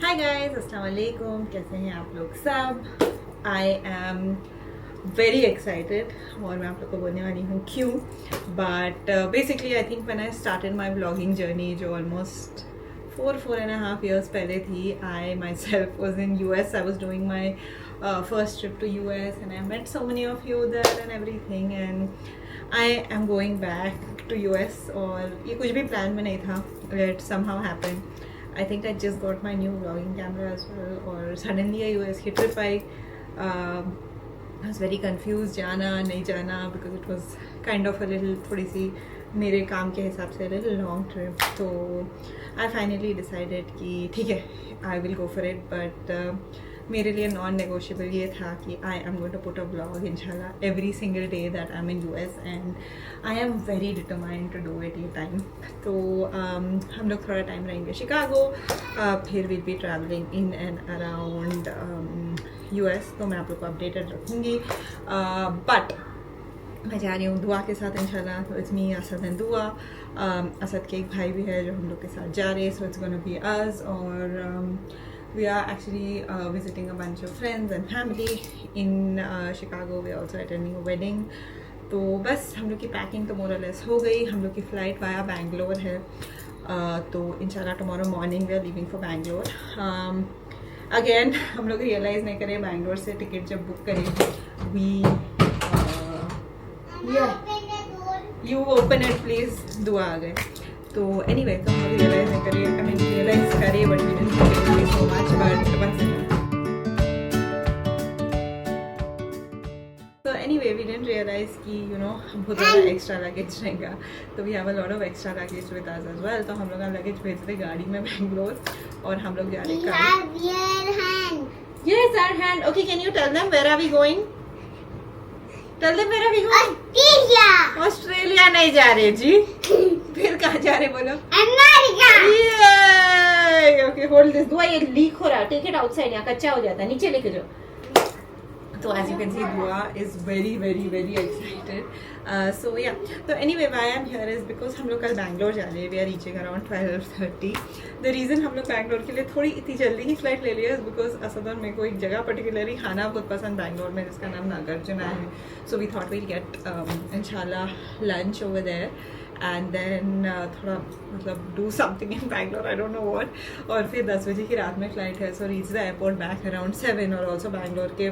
Hi guys, अस्सलाम वालेकुम। कैसे हैं आप लोग सब? आई एम वेरी एक्साइटेड और मैं आप लोग को बोलने वाली हूँ क्यों। But basically I think when I started my blogging journey जो ऑलमोस्ट 4.5 years पहले थी, I myself was in US. I was doing my first trip to US and I met so many of you there and everything, and I am going back to US. और ये कुछ भी plan में नहीं था, it somehow happened. I think I just got my new vlogging camera as well, और suddenly a US की trip I. I was very confused, जाना नहीं जाना, because it was kind of a little थोड़ी सी मेरे काम के हिसाब से little long trip. तो I finally decided कि ठीक है, I will go for it. But मेरे लिए नॉन नेगोशिएबल ये था कि I am going to put a blog इंशाल्लाह every single day that I am in US, and I am very determined to do it ये time. तो हम लोग थोड़ा टाइम रहेंगे शिकागो, फिर will be travelling in and around US. तो मैं आप लोग को अपडेटेड रखूँगी. बट मैं जा रही हूँ दुआ के साथ इंशाल्लाह. तो इट्स मी, असद एंड दुआ. असद के एक भाई भी है जो हम लोग के साथ जा रहे हैं. सो इट्स गोना बी अस. और we are actually visiting a bunch of friends and family in Chicago. We are also attending a wedding. तो बस हम लोग की पैकिंग तो मोर और लेस हो गई. हम लोग की फ़्लाइट वाया बैंगलोर है. तो इंशाल्लाह tomorrow morning we are leaving for Bangalore. Again हम लोग रियलाइज़ नहीं करें बैंगलोर से टिकट जब बुक करें. We you open it please. Dua आ गए. तो एनीवे तो हम लोग रियलाइज़ नहीं करें. आई मीन रियलाइज़ करें but we didn't so much. तो एनीवे वी डिडंट रियलाइज़ कि बहुत ज़्यादा एक्स्ट्रा लगेज रहेगा. तो we have a lot of extra luggage with us as well. तो हम लोग का लगेज भेज रहे गाड़ी में बैंगलोर और हम लोग जा रहे हैं. Yes, our hand. Okay, can you tell them where are we going? Tell them where are we going? Australia नहीं जा रहे जी. फिर कहाँ जा रहे बोलो? America. Okay hold this. Dua ये लीक हो रहा है. Take it outside. यहाँ कच्चा हो जाता है. नीचे लेके जाओ. तो as you can see Dua is very very very excited. So yeah तो anyway why I am here is because हम लोग कल बैंगलोर जा रहे हैं. We are reaching around 12:30. The reason हम लोग बैंगलोर के लिए थोड़ी इतनी जल्दी ही फ्लाइट ले लिया इज बिकॉज असद और मेरे को एक जगह पर्टिकुलरली खाना बहुत पसंद बैंगलोर में जिसका नाम नागार्जुना है. So we thought we'll get इंशाल्लाह lunch over there and then थोड़ा मतलब do something in Bangalore. I don't know what. और फिर 10 बजे की रात में फ़्लाइट है. So reach the airport back around 7. और ऑल्सो बैंगलोर के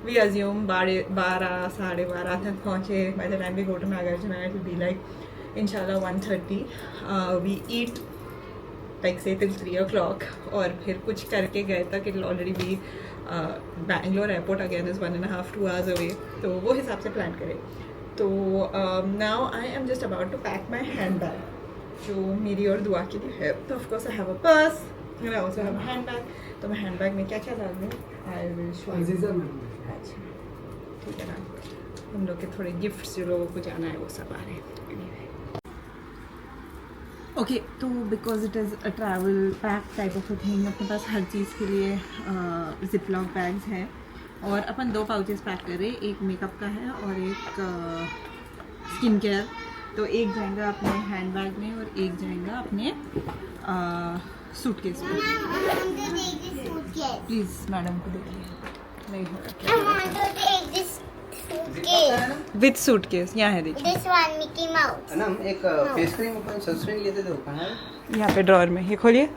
वी अज्यूम 12 साढ़े 12 तक पहुँचे. By the time we go to Nagarjuna it will be like इंशाल्लाह 1:30. We eat like say till 3 o'clock और फिर कुछ करके गए तक it already be Bangalore airport again is 1.5-2 hours away. तो वो हिसाब से प्लान करें. तो now I am just about to pack my hand bag जो मेरी और दुआ के लिए है. तो of course I have a purse and I also have a hand bag. तो मैं हैंड बैग में क्या क्या डाल दूँ आई विल शो. अच्छा ठीक है ना. हम लोग के थोड़े गिफ्ट्स जो लोगों को जाना है वो सब आ रहे हैं. ओके तो because it is a travel pack type of a thing अपने पास हर चीज़ के लिए जिप लॉक बैग्स हैं. और अपन 2 पाउचेस पैक करें. एक मेकअप का है और एक स्किन केयर. तो एक जाएगा अपने हैंड बैग में और एक जाएगा अपने सूटकेस में. प्लीज़ मैडम को देखिए. नहीं हो रहा विद सूटकेस. यहाँ है देखिए. एक फेस क्रीम अपन सनस्क्रीन लेते थे कहाँ है? यहाँ पे ड्रॉअर में. ये खोलिए.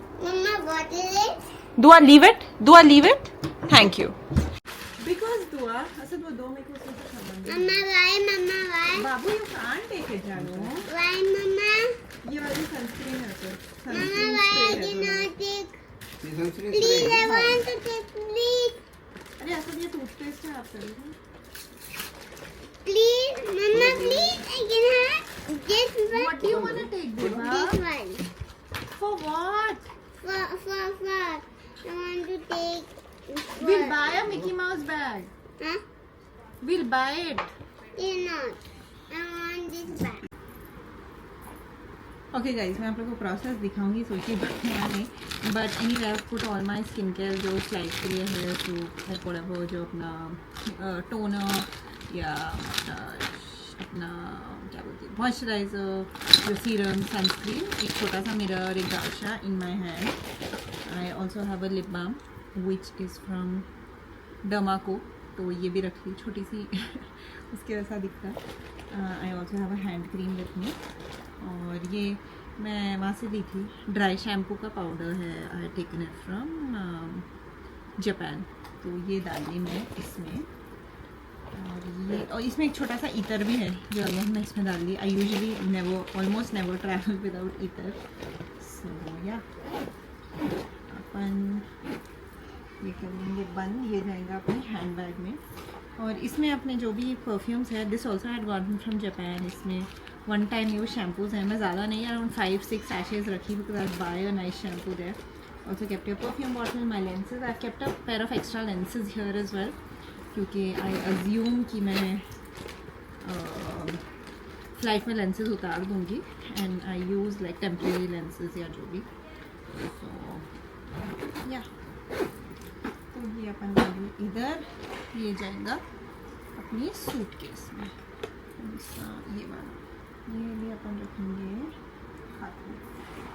दुआ लीव इट. दुआ leave it. Thank you. Because दुआ असद वो 2 में को उससे संबंध. बाबू यू कांट टेक इट जानू. ये वाली सनस्क्रीन है तो सनस्क्रीन अरे असद ये टूथपेस्ट है आपका. Please, Mama, please, I can have this one. What do you want to take, Deva? This one. For what? For. I want to take this one. We'll buy a Mickey Mouse bag. Huh? We'll buy it. You're not. I want this bag. Okay guys मैं आप लोगों को process दिखाऊंगी. सोचिए नहीं but any way I put all my skin care जो flight के लिए है. तो वो जो अपना टोनर या अपना क्या बोलते हैं मॉइस्चराइज़र, जो सीरम, सनस्क्रीन, एक छोटा सा मिरर, एक गार्शा in my hand. I also have a lip balm which is from Dermaco, तो ये भी रख ली छोटी सी उसके वैसा दिखता है. I also have a hand cream with me. और ये मैं वहाँ से ली थी. ड्राई शैम्पू का पाउडर है. I had taken it from Japan. तो ये डाली मैं इसमें. और इसमें एक छोटा सा ईतर भी है जो अगर मैं इसमें डाल ली. I usually almost never travel without either. So yeah अपन ये करेंगे बंद. ये जाएगा अपने हैंड बैग में. और इसमें अपने जो भी परफ्यूम्स है, this also had gotten from Japan. इसमें वन टाइम यूज शैम्पूज हैं. मैं ज़्यादा नहीं, अराउंड 5-6 सैशेज रखी because I buy a nice shampoo there. Also kept your perfume bottle, my lenses. I kept a pair of extra lenses here as well क्योंकि I assume कि मैं flight में लेंसेज उतार दूँगी and I use like temporary lenses या जो भी. या तो ये अपन डालेंगे इधर. ये जाएगा अपनी सूटकेस में. ये वाला ये भी अपन रखेंगे हाथ में.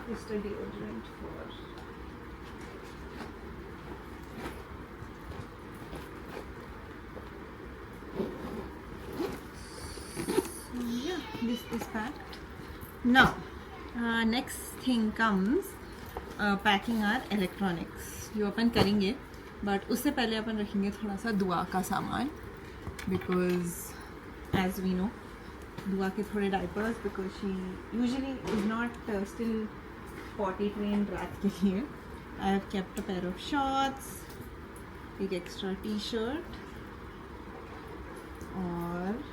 Mister deodorant for this is packed. Now next thing comes packing our electronics. जो अपन करेंगे बट उससे पहले अपन रखेंगे थोड़ा सा दुआ का सामान because as we know Dua के थोड़े diapers because she usually is not still potty train रात के लिए. I have kept a pair of shorts, एक एक्स्ट्रा टी शर्ट और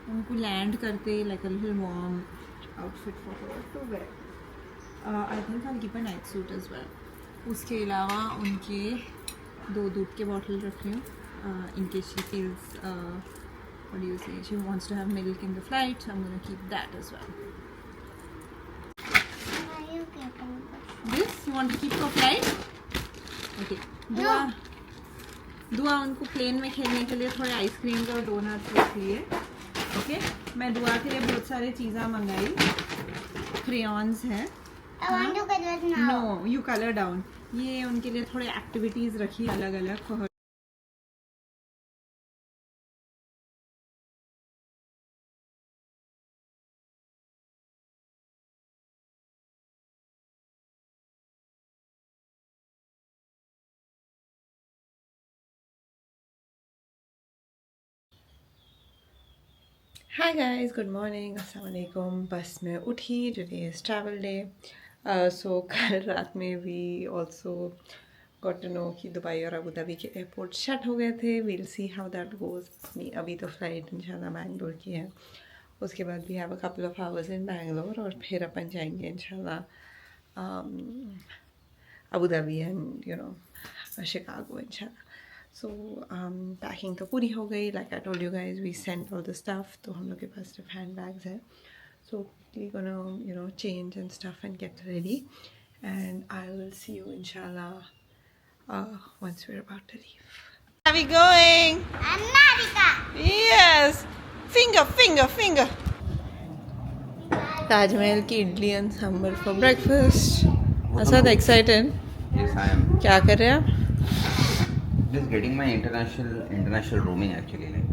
उनको लैंड करते like a little warm outfit for her to wear. I think I keep a night suit as well. उसके अलावा उनके 2 दूध के बॉटल रख रही हूँ in case she feels what do you say, she wants to have milk in the flight, so I'm going to keep that as well. This you want to keep for flight? Okay. दुआ उनको plane में खेलने के लिए थोड़े ice cream और donuts रख लिए. ओके मैं दुआ के लिए बहुत सारी चीज़ें मंगाई. क्रेयॉन्स है. No you colour down. ये उनके लिए थोड़े एक्टिविटीज़ रखी अलग अलग for. Hi guys, good morning, अस्सलाम वालेकुम. बस मैं उठी. Today is travel day. So कल रात में we also got to know कि दुबई और अबू धाबी के एयरपोर्ट शट हो गए थे. We'll see how that goes. अभी तो फ्लाइट इंशाल्लाह बैंगलोर की है. उसके बाद we have a couple of hours in Bangalore और फिर अपन जाएंगे इंशाल्लाह Abu Dhabi and you know Chicago इंशाल्लाह. So packing तो पूरी हो गई. Like I told you guys, we sent all the stuff. तो हम लोग के पास सिर्फ हैंड बैग्स हैं. So we're gonna change and stuff and get ready. And I will see you inshallah once we're about to leave. Where are we going? America. Yes. Finger. Taj Mahal की idli and sambar for breakfast. Asad excited? Yes, I am. क्या कर रहे हैं आप? Just getting my international roaming actually. Like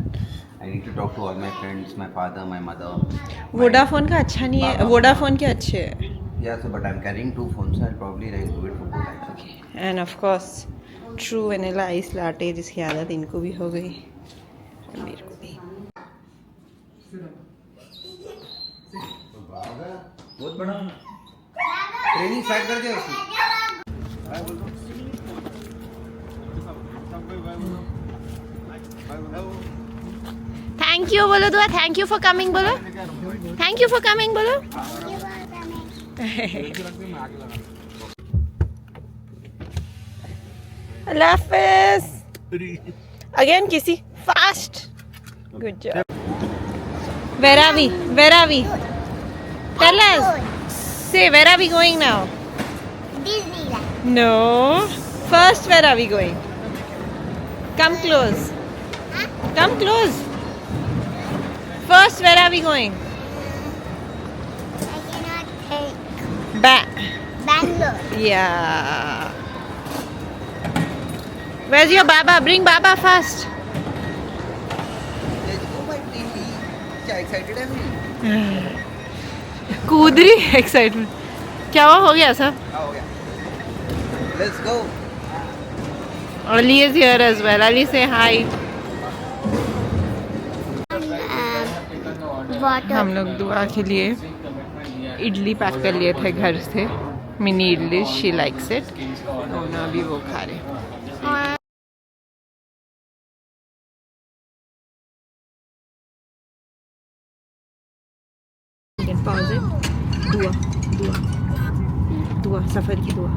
I need to talk to all my friends, my father, my mother. Vodafone का अच्छा नहीं है. वोडाफोन के अच्छे है. Yeah, so but I'm carrying 2 phones, so I'll probably like do it for both actually. And of course, true vanilla ice latte जिसकी आदत इनको भी हो गई और मेरे को भी. बहुत बड़ा ट्रेनिंग स्टार्ट कर दिया उसने. थैंक यू बोलो दुआ. थैंक यू फॉर कमिंग बोलो. थैंक यू फॉर कमिंग बोलो. अल्लाह हाफिज़. अगेन किसी fast. Good job. Where are we? Tell us. Say where are we going now? Disneyland. No. First where are we going? Come close. Come close. First where are we going? I cannot take. Bangalore. Yeah. Where's your Baba? Bring Baba first. Let's go, my baby. क्या excited है मैं? कूद रही excitement. क्या हुआ? हो गया सब? हाँ, हो गया. Let's go. Ali is here as well. Ali, say hi. Water. हम लोग दुआ के लिए इडली पैक कर लिए थे घर से. Mini idli. She likes it. और ना अभी वो खा रहे. Pause it. दुआ सफ़र की दुआ.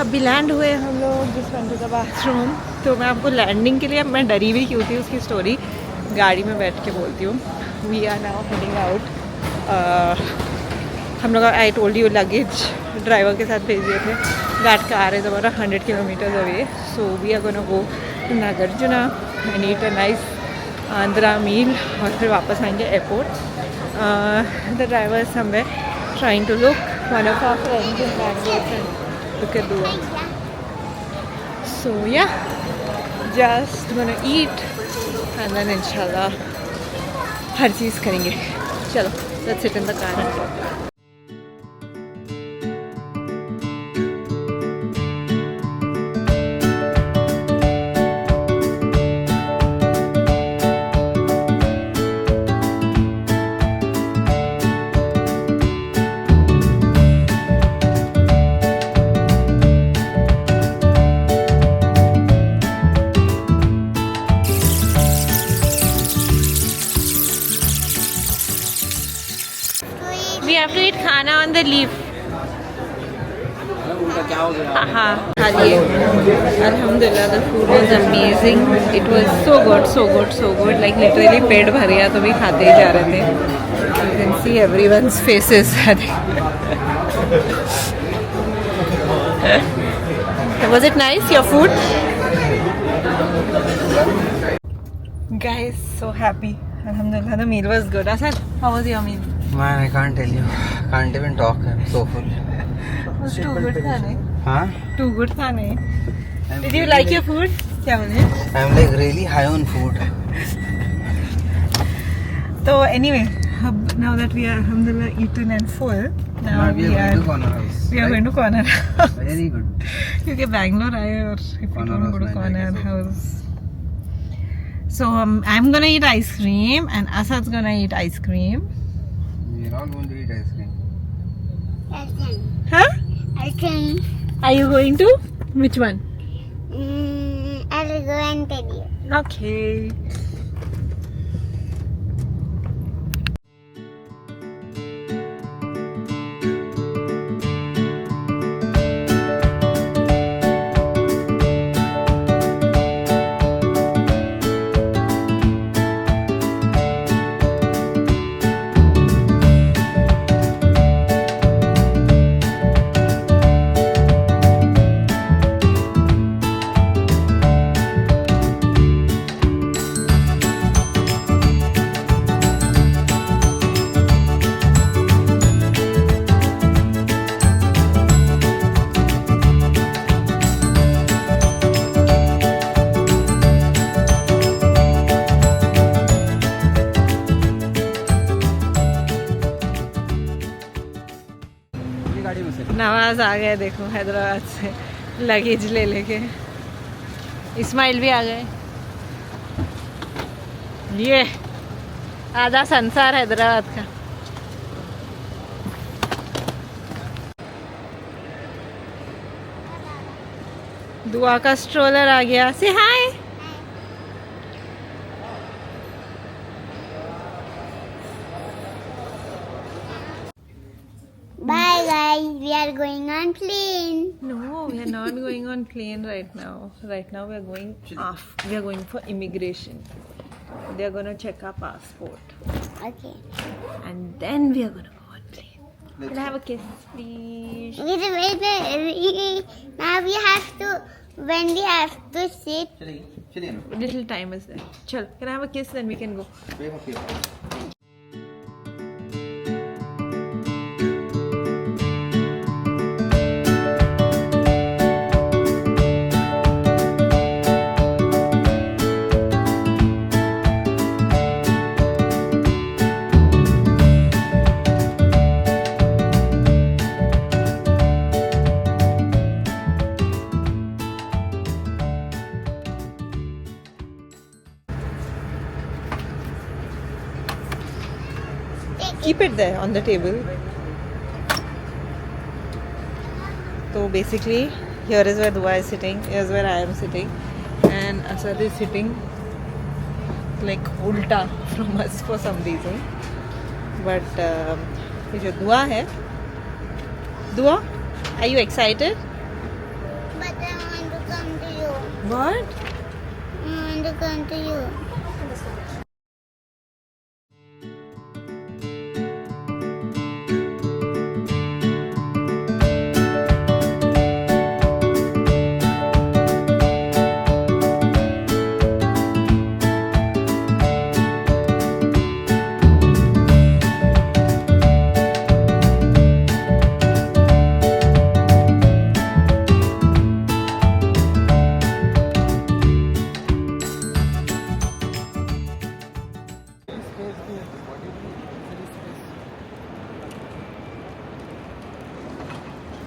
अभी लैंड हुए हम लोग. जिस वंट का बाथरूम. तो मैं आपको लैंडिंग के लिए, मैं डरी भी क्यों थी उसकी स्टोरी गाड़ी में बैठ के बोलती हूँ. We are now heading out. हम लोग I told you luggage driver के साथ भेज दिए थे. That car is about 100 kilometres away. So we are gonna go to Nagarjuna and eat a nice Andhra meal और फिर वापस आएंगे airport. The driver somewhere trying to look. One of our friends in Bangalore look at Dua. So yeah, just gonna eat and then inshallah हर चीज़ करेंगे. चलो, let's sit in the car and talk. We have to eat खाना on the leaf. हाँ, खा लिए. Alhamdulillah, the food was amazing. It was so good. Like literally पेट भर गया तो भी खाते ही जा रहे थे. You can see everyone's faces. Was it nice, your food? Guys, so happy. Alhamdulillah, the meal was good. Asad, how was your meal? Man, I can't tell you. Can't even talk. I'm so full. Was too good था नहीं? Huh? Too good था नहीं? I'm Did you really like your food? क्या बोले? I'm like really high on food. So anyway, now that we are alhamdulillah eaten and full, now we are going to corner house. we are going to corner house. Very good. क्योंकि बैंगलोर आए और if we Corner don't go to house में corner जाके house. So I'm gonna eat ice cream and Asad's gonna eat ice cream. We're all going to eat ice cream. Huh? I can. Are you going to? Which one? I'll go and tell you. Okay. Nawaz आ गए देखो हैदराबाद से luggage ले लेके. इस्माइल भी आ गए. ये आधा संसार हैदराबाद का. दुआ का स्ट्रोलर आ गया. से हाय. Bye guys, we are going on plane. No, we are not going on plane right now. Right now we are going off. We are going for immigration. They are gonna check our passport, Okay. and then we are gonna go on plane. Can I have a kiss, please? Wait. Now we have to. When we have to sit. चलिए ना. Little time is there. Chal, can I have a kiss? Then we can go. Wave of you. it there on the table. So basically, here is where Dua is sitting. Here is where I am sitting, and Asad is sitting like ulta from us for some reason. But ये जो Dua है, Dua, are you excited? But I want to come to you. What? I want to come to you.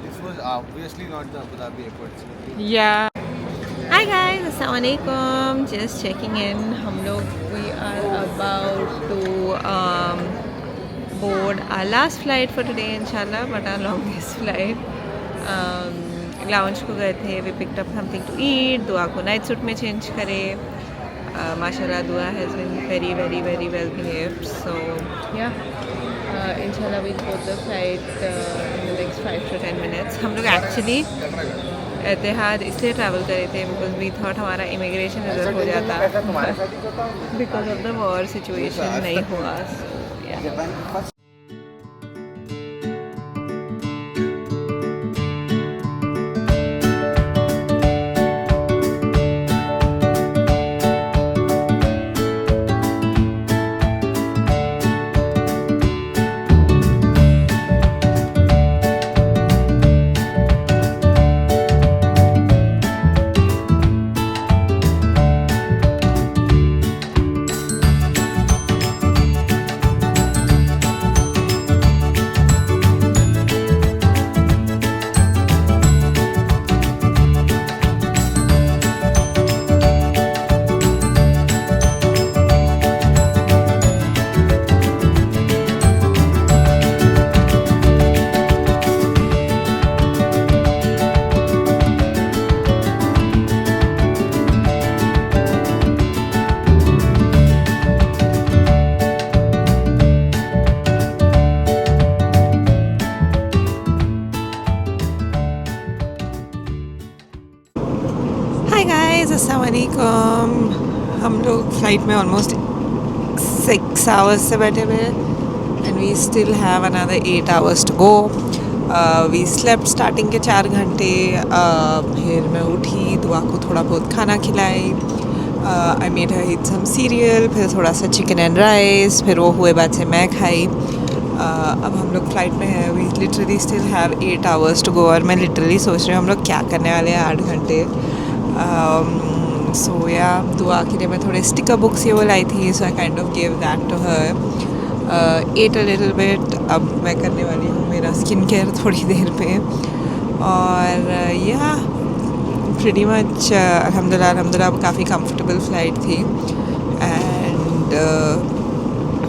This was obviously not the Abu Dhabi airport. Yeah. Hi guys, Assalamualaikum. Just checking in. We are about to board our last flight for today, inshallah, but our longest flight. Lounge को गए थे. We picked up something to eat. दुआ को night suit में change करे. Mashallah, Dua has been very well behaved. So yeah. Inshallah we'll board the flight in the next 5 to 10 minutes. हम लोग actually एतिहाद इसलिए ट्रैवल करे थे because we thought हमारा immigration इधर हो जाता because of the war situation नहीं हुआ. So yeah. हाय गाइस, अस्सलाम वालेकुम. हम लोग फ्लाइट में ऑलमोस्ट 6 आवर्स से बैठे हुए and we still have another 8 hours to go. We slept starting के 4 घंटे. फिर मैं उठी, दुआ को थोड़ा बहुत खाना खिलाई. I made her eat some cereal. फिर थोड़ा सा चिकन एंड राइस. फिर वो हुए बाद से मैं खाई. अब हम लोग फ्लाइट में हैं. We literally still have 8 hours to go. और मैं लिटरली सोच रही हूँ हम लोग क्या करने वाले हैं 8 घंटे. सो या दुआ के लिए मैं थोड़े स्टिकर बुक्स ये वो लाई थी. So I kind of give that to her. Ate a little bit. अब मैं करने वाली हूँ मेरा स्किन केयर थोड़ी देर पे. और या प्रीटी मच अल्हम्दुलिल्लाह अब काफ़ी कंफर्टेबल फ्लाइट थी. And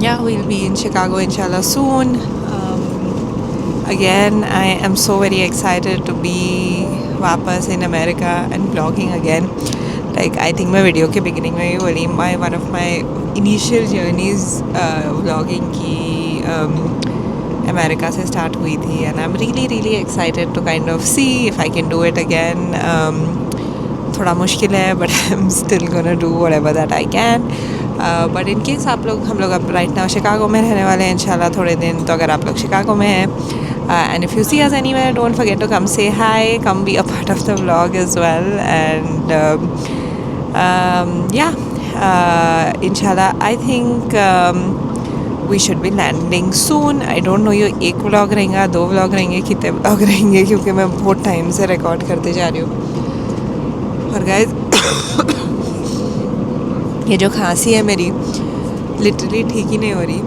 yeah, we'll be in Chicago inshallah soon. Again, I am so very excited to be वापस in America and vlogging again. Like I think मैं वीडियो के beginning में ही बोली one of my initial journeys vlogging की America से start हुई थी. And I'm really excited to kind of see if I can do it again. थोड़ा मुश्किल है but I'm still gonna do whatever that I can. But in case हम लोग अब राइट नाउ शिकागो में रहने वाले हैं इंशाल्लाह थोड़े दिन. तो अगर आप लोग शिकागो में हैं and if you see us anywhere, don't forget to come say hi, come be a part of the vlog as well. And yeah इंशाल्लाह I think we should be landing soon. I don't know ये 1 vlog रहेगा, 2 vlog रहेंगे, कितने vlog रहेंगे, क्योंकि मैं बहुत time से रिकॉर्ड करते जा रही हूँ. और गाइस ये जो खांसी है मेरी लिटरली ठीक ही नहीं हो रही.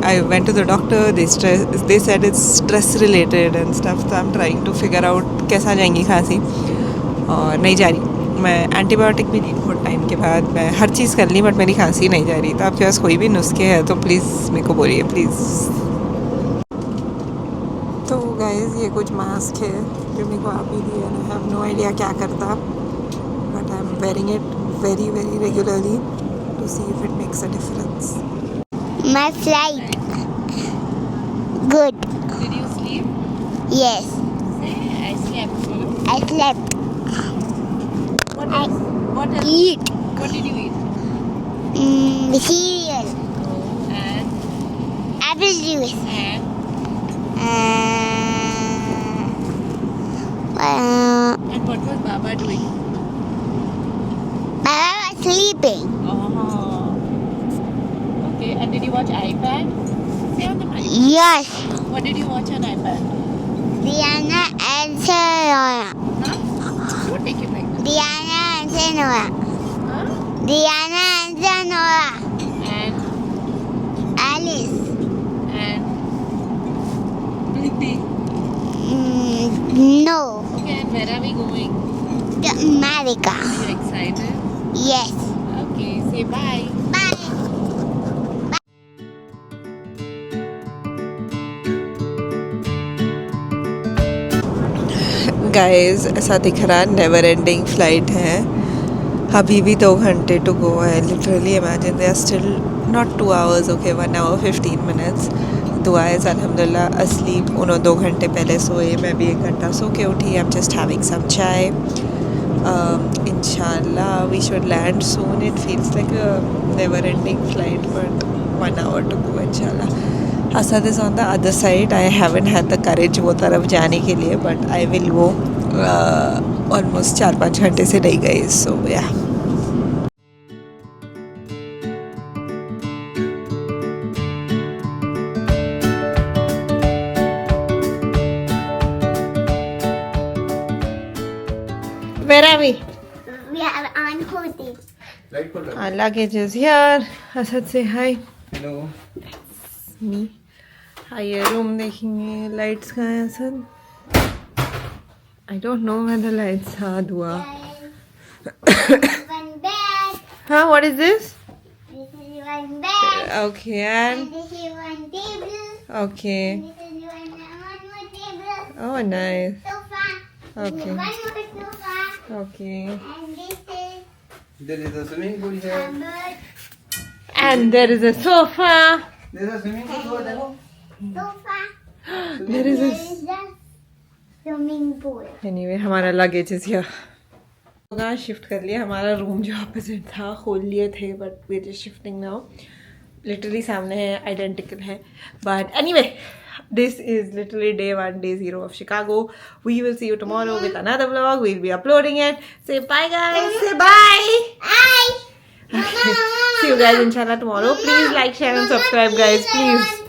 I went to the doctor. They said it's stress related and stuff. तो I am trying to figure out कैसा जाएंगी खांसी. और नहीं जा रही. मैं एंटीबायोटिक भी ली बहुत टाइम के बाद, मैं हर चीज़ कर ली बट मेरी खांसी नहीं जा रही। तो आपके पास कोई भी नुस्खे है तो प्लीज़ मेरे को बोलिए प्लीज़। तो गाइस ये कुछ मास्क है जो मेरे को आप ही दिए, आई हैव नो आइडिया क्या करता, but I am wearing it very very regularly to see if it makes a difference. My flight. Good. Did you sleep? Yes. I slept. I slept. What else? What else? Eat. What did you eat? Cereal. And Apple juice. and what was Baba doing? Baba was sleeping. Oh. Okay. And did you watch iPad? Say on the mic. Yes. What did you watch on iPad? Diana and Senora. Huh? Don't take it like that. Diana and Senora. Huh? Diana and Senora. And Alice. Blippi. No. Okay. And where are we going? To America. Are you excited? Yes. Okay. Say bye. Bye. Guys ऐसा दिख रहा never ending flight है, अभी भी 2 घंटे to go है। Literally imagine they are still not 2 hours, okay 1 hour 15 minutes। दुआएं अल्हम्दुलिल्लाह असलीम उन्होंने 2 घंटे पहले सोए, मैं भी 1 घंटा सो के उठी। I am just having some chai. इंशाल्लाह we should land soon. It feels like a never ending flight but 1 hour to go इंशाल्लाह। Asad is on the other side. I haven't had the courage वो तरफ जाने के लिए, but I will go. Almost 4-5 घंटे से नहीं गई, so yeah. Where are we? We are on Houthi. Our luggage is here. Asad say hi. Hello. Me. आइए रूम देखेंगे। लाइट्स कहाँ हैं असद? आई don't no where the lights हाँ दुआ। One bed. हाँ what is this? This is one bed. Okay and And this is one table. Okay This is one more table. Oh nice Sofa. Okay. One more sofa. Okay And this is There is a swimming pool here. cupboard. And there is a sofa. There is a swimming pool over there. Sofa. There is This is the swimming pool. Anyway हमारा luggage is here. कहाँ shift कर लिया, हमारा room जो opposite था खोल लिए थे but we just shifting now. Literally सामने है, आइडेंटिकल है, but anyway this is literally day 1 day 0 of Chicago. We will see you tomorrow with another vlog. We'll be uploading it. Say bye guys. Say bye. Hi. Okay. See you guys inshallah tomorrow. Please like, share and subscribe guys, please.